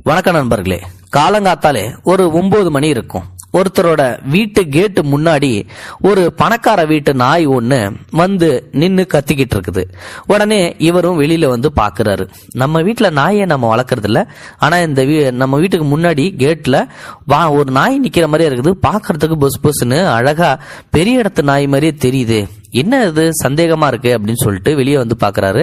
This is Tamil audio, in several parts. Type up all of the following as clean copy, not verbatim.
வணக்கம் நண்பர்களே. காலங்காத்தாலே ஒரு 9 மணி இருக்கும். ஒருத்தரோட வீட்டு கேட்டு முன்னாடி ஒரு பணக்கார வீட்டு நாய் ஒண்ணு வந்து நின்னு கத்திக்கிட்டு இருக்குது. உடனே இவரும் வெளியில வந்து பாக்குறாரு. நம்ம வீட்டுல நாயை நம்ம வளர்க்கறது இல்ல, ஆனா இந்த நம்ம வீட்டுக்கு முன்னாடி கேட்ல ஒரு நாய் நிக்கிற மாதிரியே இருக்குது. பாக்குறதுக்கு பொஸ் பொஸ்ன்னு அழகா பெரிய இடத்து நாய் மாதிரியே தெரியுது. என்ன இது சந்தேகமா இருக்கு அப்படின்னு சொல்லிட்டு வெளியே வந்து பாக்குறாரு.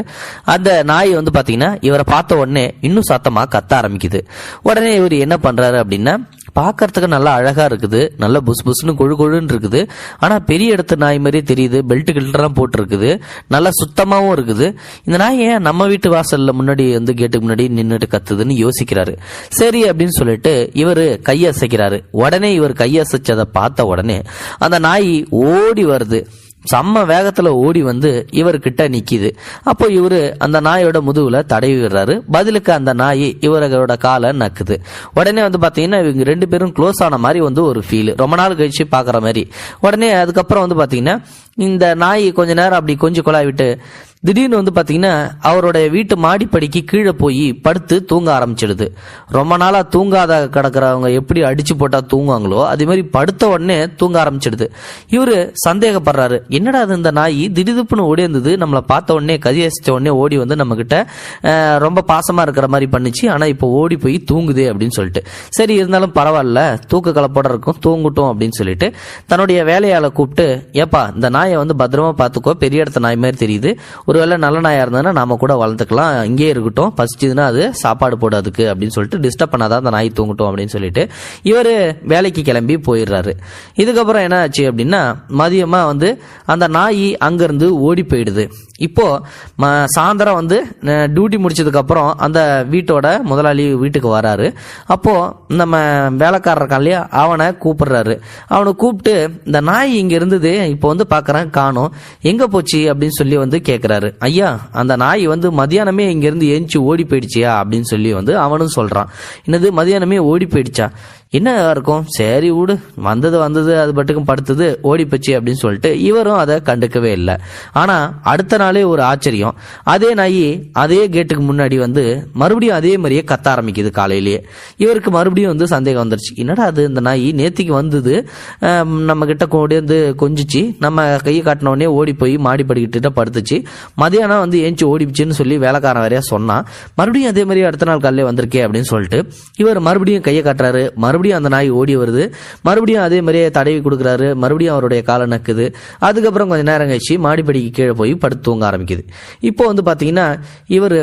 அந்த நாய் வந்து பாத்தீங்கன்னா இவரை பார்த்த உடனே இன்னும் சத்தமா கத்த ஆரம்பிக்குது. உடனே இவர் என்ன பண்றாரு அப்படின்னா, பாக்கிறதுக்கு நல்லா அழகா இருக்குது, நல்ல புஸ் புஸ்னு கொழு கொழுன்னு இருக்குது, ஆனா பெரிய இடத்து நாய் மாதிரி தெரியுது. பெல்ட் கில்டெல்லாம் போட்டு இருக்குது, நல்லா சுத்தமாவும் இருக்குது. இந்த நாய் ஏன் நம்ம வீட்டு வாசல்ல முன்னாடி வந்து கேட்டுக்கு முன்னாடி நின்றுட்டு கத்துதுன்னு யோசிக்கிறாரு. சரி அப்படின்னு சொல்லிட்டு இவரு கையசைக்கிறாரு. உடனே இவர் கையசைச்சதை பார்த்த உடனே அந்த நாய் ஓடி வருது. செம்ம வேகத்துல ஓடி வந்து இவர்கிட்ட நிக்குது. அப்போ இவரு அந்த நாயோட முதுகுல தடவி விடுறாரு. பதிலுக்கு அந்த நாய் இவரோட காலை நக்குது. உடனே வந்து பாத்தீங்கன்னா இவங்க 2 பேரும் க்ளோஸ் ஆன மாதிரி வந்து ஒரு ஃபீல், ரொம்ப நாள் கழிச்சு பாக்குற மாதிரி. உடனே அதுக்கப்புறம் வந்து பாத்தீங்கன்னா இந்த நாய் கொஞ்ச நேரம் அப்படி கொஞ்சம் குழாய் விட்டு திடீர்னு வந்து பாத்தீங்கன்னா அவரோட வீட்டு மாடிப்படிக்கு கீழே போய் படுத்து தூங்க ஆரம்பிச்சிடுது. ரொம்ப நாளா தூங்காத கிடக்குறவங்க எப்படி அடிச்சு போட்டா தூங்குவாங்களோ அதே மாதிரி படுத்த உடனே தூங்க ஆரம்பிச்சிடுது. இவரு சந்தேகப்படுறாரு, என்னடா அது இந்த நாய் திடீர்னு ஓடி இருந்தது, நம்மளை பார்த்த உடனே கதியசிச்ச உடனே ஓடி வந்து நம்ம கிட்ட ரொம்ப பாசமா இருக்கிற மாதிரி பண்ணுச்சு, ஆனா இப்போ ஓடி போய் தூங்குதே அப்படின்னு சொல்லிட்டு. சரி இருந்தாலும் பரவாயில்ல, தூக்க கலப்போட இருக்கும், தூங்கட்டும் அப்படின்னு சொல்லிட்டு தன்னுடைய வேலையால கூப்பிட்டு, ஏப்பா இந்த நாயை வந்து பத்திரமா பாத்துக்கோ, பெரிய இடத்த நாய் மாதிரி தெரியுது, ஒருவேளை நல்ல நாயா இருந்தா நாம கூட வளர்த்துக்கலாம், இங்கே இருக்கட்டும், பசிச்சதுன்னா அது சாப்பாடு போடாதுக்கு அப்படின்னு சொல்லிட்டு டிஸ்டர்ப் பண்ணாதான் அந்த நாய் தூங்கட்டும் அப்படின்னு சொல்லிட்டு இவரு வேலைக்கு கிளம்பி போயிடுறாரு. இதுக்கப்புறம் என்ன ஆச்சு அப்படின்னா, மதியமா வந்து அந்த நாய் அங்கிருந்து ஓடி போயிடுது. இப்போ சாயந்தரம் வந்து டியூட்டி முடிச்சதுக்கு அப்புறம் அந்த வீட்டோட முதலாளி வீட்டுக்கு வராரு. அப்போ நம்ம வேலைக்காரர் இருக்கான் இல்லையா, அவனை கூப்பிடுறாரு. அவனை கூப்பிட்டு, இந்த நாய் இங்க இருந்தது, இப்போ வந்து பாக்குறேன் காணோம், எங்க போச்சு அப்படின்னு சொல்லி வந்து கேட்கிறாரு. ஐயா, அந்த நாய் வந்து மதியானமே இங்க இருந்து ஏஞ்சி ஓடி போயிடுச்சியா அப்படின்னு சொல்லி வந்து அவனும் சொல்றான். என்னது மதியானமே ஓடி போயிடுச்சா, என்ன இருக்கும், சரி விடு, வந்தது அது பட்டுக்கும் படுத்தது ஓடி போச்சு அப்படின்னு சொல்லிட்டு இவரும் அதை கண்டுக்கவே இல்லை. ஆனா அடுத்த நாளே ஒரு ஆச்சரியம், அதே நாய் அதே கேட்டுக்கு முன்னாடி வந்து மறுபடியும் அதே மாதிரியே கத்த ஆரம்பிக்குது. காலையிலேயே இவருக்கு மறுபடியும் வந்து சந்தேகம் வந்துருச்சு, என்னடா அது இந்த நாய் நேத்திக்கு வந்தது நம்ம கிட்ட ஓடி வந்து கொஞ்சிச்சு, நம்ம கையை காட்டின உடனே ஓடி போய் மாடி படிக்கிட்டு படுத்துச்சு, மதியானம் வந்து ஏஞ்சி ஓடிச்சுன்னு சொல்லி வேலைக்காரன் வரையா சொன்னான், மறுபடியும் அதே மாதிரி அடுத்த நாள் காலையில வந்திருக்கே அப்படின்னு சொல்லிட்டு இவர் மறுபடியும் கையை காட்டுறாரு. மறுபடியும் அந்த நாய் ஓடி வருது, மறுபடியும் அதே மாதிரியே தடவி கொடுக்குறாரு, மறுபடியும் அவருடைய காலை நக்குது. அதுக்கப்புறம் கொஞ்சம் நேரம் கழிச்சு மாடிப்படிக்கு கீழே போய் படுத்து தூங்க ஆரம்பிக்குது. இப்போ வந்து பாத்தீங்கன்னா இவரு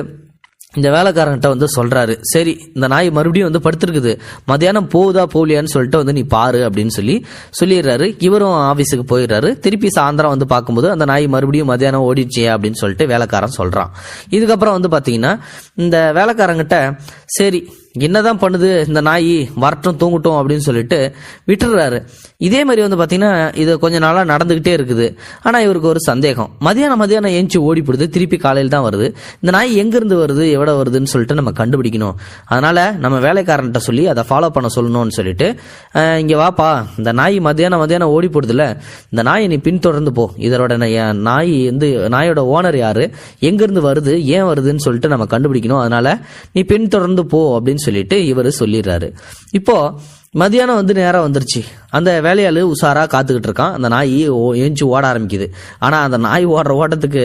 இந்த வேலைக்காரங்கிட்ட வந்து சொல்றாரு, சரி இந்த நாய் மறுபடியும் வந்து படுத்திருக்குது, மதியானம் போகுதா போகலையான்னு சொல்லிட்டு வந்து நீ பாரு அப்படின்னு சொல்லிடுறாரு. இவரும் ஆபீஸுக்கு போயிடுறாரு. திருப்பி சாயந்தரம் வந்து பார்க்கும்போது அந்த நாய் மறுபடியும் மதியானம் ஓடிச்சியா அப்படின்னு சொல்லிட்டு வேலைக்காரன் சொல்றான். இதுக்கப்புறம் வந்து பாத்தீங்கன்னா இந்த வேலைக்காரங்கிட்ட, சரி என்னதான் பண்ணுது இந்த நாய், வரட்டும் தூங்கட்டும் அப்படின்னு சொல்லிட்டு விட்டுறாரு. இதே மாதிரி வந்து பாத்தீங்கன்னா இது கொஞ்ச நாளா நடந்துகிட்டே இருக்குது. ஆனா இவருக்கு ஒரு சந்தேகம், மதியானம் ஏஞ்சி ஓடி போடுது, திருப்பி காலையில் தான் வருது, இந்த நாய் எங்கிருந்து வருது எவ்வளோ வருதுன்னு சொல்லிட்டு நம்ம கண்டுபிடிக்கணும். அதனால நம்ம வேலைக்காரன்ட்ட சொல்லி அதை ஃபாலோ பண்ண சொல்லணும்னு சொல்லிட்டு, இங்க வாப்பா, இந்த நாய் மதியானம் ஓடி போடுதுல, இந்த நாயை நீ பின்தொடர்ந்து போ, இதோட நாய் வந்து நாயோட ஓனர் யாரு, எங்கிருந்து வருது, ஏன் வருதுன்னு சொல்லிட்டு நம்ம கண்டுபிடிக்கணும், அதனால நீ பின்தொடர்ந்து போ அப்படின்னு சொல்லிட்டு இவரு சொல்லிடுறாரு. இப்போ மதியானம் வந்து நேரம் வந்துருச்சு. அந்த வேலையாளு உஷாரா காத்துக்கிட்டு இருக்கான். அந்த நாய் ஏஞ்சி ஓட ஆரம்பிக்குது. ஆனா அந்த நாய் ஓடுற ஓட்டத்துக்கு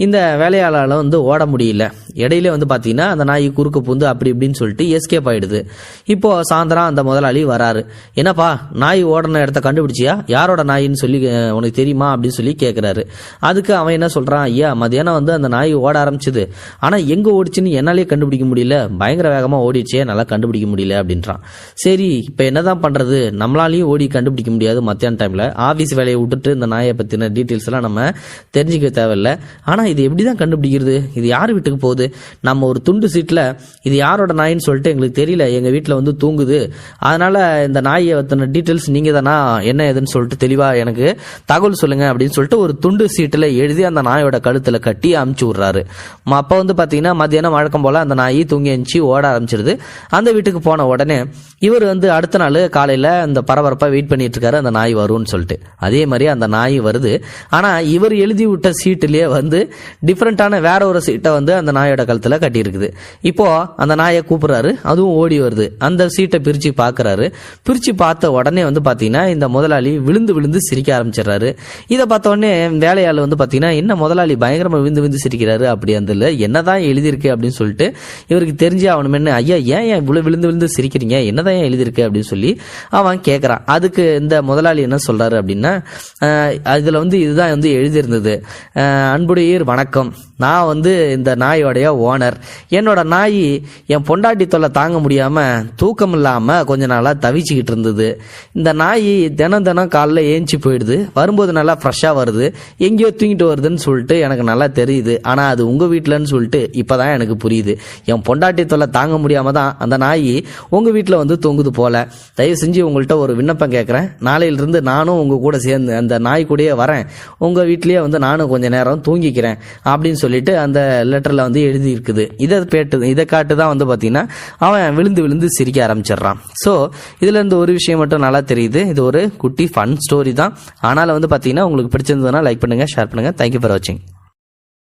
இந்த வேலையாளால வந்து ஓட முடியல. இடையில வந்து பாத்தீங்கன்னா அந்த நாய் குறுக்க பூந்து அப்படி இப்படின்னு சொல்லிட்டு எஸ்கேப் ஆயிடுது. இப்போ சாயந்தரம் அந்த முதலாளி வராரு. என்னப்பா, நாய் ஓடன இடத்த கண்டுபிடிச்சியா, யாரோட நாயின்னு சொல்லி உனக்கு தெரியுமா அப்படின்னு சொல்லி கேட்கிறாரு. அதுக்கு அவன் என்ன சொல்றான், ஐயா மதியானம் வந்து அந்த நாய் ஓட ஆரம்பிச்சுது, ஆனா எங்க ஓடிச்சுன்னு என்னாலே கண்டுபிடிக்க முடியல, பயங்கர வேகமா ஓடிச்சே, நல்லா கண்டுபிடிக்க முடியல அப்படின்றான். சரி இப்ப என்னதான் பண்றது, நம்மளாலையும் ஓடி கண்டுபிடிக்க முடியாது மத்தியான டைம்ல, ஆபீஸ் வேலையை விட்டுட்டு இந்த நாயை பத்தின டீட்டெயில்ஸ் எல்லாம் நம்ம தெரிஞ்சுக்க தேவையில்லை. ஆனா இது எப்படிதான் கண்டுபிடிக்கிறது, இது யார் வீட்டுக்கு போகுது, நம்ம ஒரு துண்டு சீட்ல இது யாரோட நாயின்னு சொல்லிட்டு எங்களுக்கு தெரியல, எங்க வீட்டுல வந்து தூங்குது, அதனால இந்த நாயை பத்தின டீட்டெயில்ஸ் நீங்க தானா, என்ன ஏதுன்னு சொல்லிட்டு தெளிவா எனக்கு தகவல் சொல்லுங்க அப்படின்னு சொல்லிட்டு ஒரு துண்டு சீட்டுல எழுதி அந்த நாயோட கழுத்துல கட்டி அமுச்சு விடுறாரு. அப்ப வந்து பாத்தீங்கன்னா மத்தியானம் வழக்கம் போல அந்த நாய் தூங்கி எழுந்துச்சு ஓட ஆரம்பிச்சிருது. அந்த வீட்டுக்கு போன உடனே இவர் வந்து அடுத்த அடுத்த நாள் காலையில் அந்த பரபரப்பாக வெயிட் பண்ணிட்டு இருக்காரு அந்த நாய் வரும்னு சொல்லிட்டு. அதே மாதிரி அந்த நாய் வருது. ஆனால் இவர் எழுதி விட்ட சீட்டுலேயே வந்து டிஃப்ரெண்ட்டான வேற ஒரு சீட்டை வந்து அந்த நாயோட கழுத்தில் கட்டியிருக்குது. இப்போ அந்த நாயை கூப்பிடுறாரு, அதுவும் ஓடி வருது. அந்த சீட்டை பிரித்து பார்க்குறாரு. பிரித்து பார்த்த உடனே வந்து பார்த்தீங்கன்னா இந்த முதலாளி விழுந்து விழுந்து சிரிக்க ஆரம்பிச்சிடுறாரு. இதை பார்த்த உடனே வேலையாள் வந்து பார்த்தீங்கன்னா என்ன முதலாளி பயங்கரமாக விழுந்து விழுந்து சிரிக்கிறாரு, அப்படி அந்த என்னதான் எழுதியிருக்கு அப்படின்னு சொல்லிட்டு இவருக்கு தெரிஞ்சு அவனுமென்னு, ஐயா ஏன் இவ்வளோ விழுந்து விழுந்து சிரிக்கிறீங்க, என்னதான் ஏன் எழுதியிருக்கு அப்படின்னு சொல்லி அவன் கேட்குறான். அதுக்கு இந்த முதலாளி என்ன சொல்றாரு அப்படின்னா, அதில் வந்து இதுதான் வந்து எழுதியிருந்தது, அன்புடையீர் வணக்கம், நான் வந்து இந்த நாயோடைய ஓனர். என்னோட நாய் என் பொண்டாட்டி தொல்லை தாங்க முடியாமல் தூக்கம் இல்லாமல் கொஞ்ச நாளாக தவிச்சுக்கிட்டு இருந்தது. இந்த நாய் தினம் தினம் காலைல ஏஞ்சி போயிடுது, வரும்போது நல்லா ஃப்ரெஷ்ஷாக வருது, எங்கேயோ தூங்கிட்டு வருதுன்னு சொல்லிட்டு எனக்கு நல்லா தெரியுது. ஆனால் அது உங்கள் வீட்டிலன்னு சொல்லிட்டு இப்போ தான் எனக்கு புரியுது. என் பொண்டாட்டி தொல்லை தாங்க முடியாமல் தான் அந்த நாய் உங்கள் வீட்டில் வந்து தூங்குது போல. தயவு செஞ்சு உங்கள்கிட்ட ஒரு விண்ணப்பம் கேட்குறேன், நாளையிலிருந்து நானும் உங்கள் கூட சேர்ந்து அந்த நாய் கூடயே வரேன், உங்கள் வீட்லேயே வந்து நானும் கொஞ்சம் நேரம் தூங்கிக்கிறேன் அப்படின்னு சொல்லிட்டு அந்த லெட்டரில் வந்து எழுதி இருக்குது. இதை காட்டு தான் வந்து பார்த்தீங்கன்னா அவன் விழுந்து விழுந்து சிரிக்க ஆரம்பிச்சிடுறான். ஸோ இதுல இருந்து ஒரு விஷயம் மட்டும் நல்லா தெரியுது, இது ஒரு குட்டி ஃபன் ஸ்டோரி தான். ஆனாலும் வந்து பார்த்தீங்கன்னா உங்களுக்கு பிடிச்சிருந்ததுன்னா லைக் பண்ணுங்க, ஷேர் பண்ணுங்க. தேங்க்யூ ஃபார் வாட்சிங்.